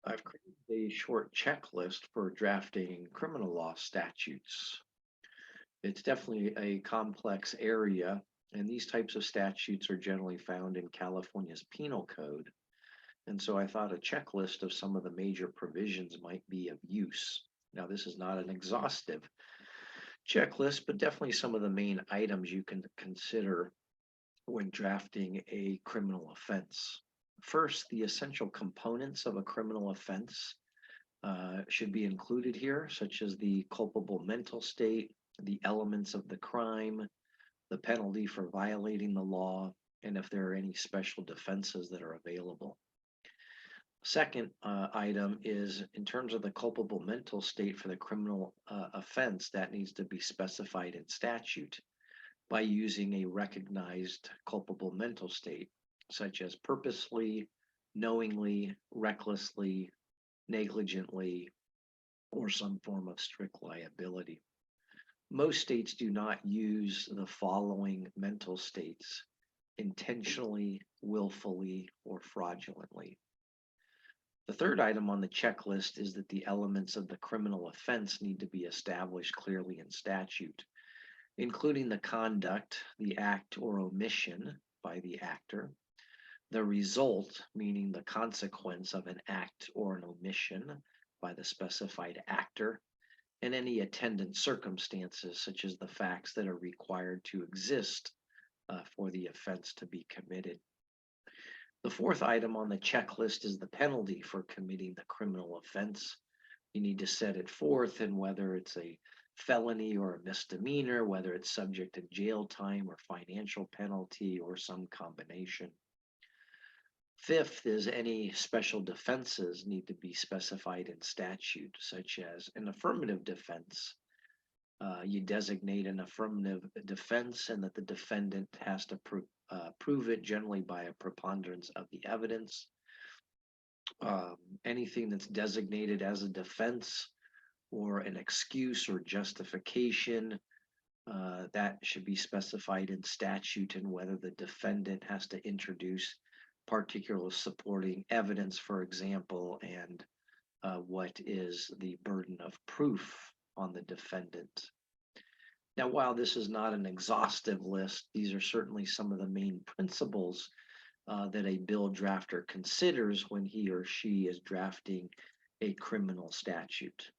I've created a short checklist for drafting criminal law statutes. It's definitely a complex area, and these types of statutes are generally found in California's penal code. And so I thought a checklist of some of the major provisions might be of use. Now, this is not an exhaustive checklist, but definitely some of the main items you can consider when drafting a criminal offense. First, the essential components of a criminal offense should be included here, such as the culpable mental state, the elements of the crime, the penalty for violating the law, and if there are any special defenses that are available. Second item is in terms of the culpable mental state for the criminal offense, that needs to be specified in statute by using a recognized culpable mental state, such as purposely, knowingly, recklessly, negligently, or some form of strict liability. Most states do not use the following mental states: intentionally, willfully, or fraudulently. The third item on the checklist is that the elements of the criminal offense need to be established clearly in statute, including the conduct, the act or omission by the actor, the result, meaning the consequence of an act or an omission by the specified actor, and any attendant circumstances, such as the facts that are required to exist for the offense to be committed. The fourth item on the checklist is the penalty for committing the criminal offense. You need to set it forth and whether it's a felony or a misdemeanor, whether it's subject to jail time or financial penalty or some combination. Fifth is any special defenses need to be specified in statute, such as an affirmative defense. You designate an affirmative defense and that the defendant has to prove it generally by a preponderance of the evidence. Anything that's designated as a defense or an excuse or justification, that should be specified in statute, and whether the defendant has to introduce particular supporting evidence, for example, and what is the burden of proof on the defendant. Now, while this is not an exhaustive list, these are certainly some of the main principles that a bill drafter considers when he or she is drafting a criminal statute.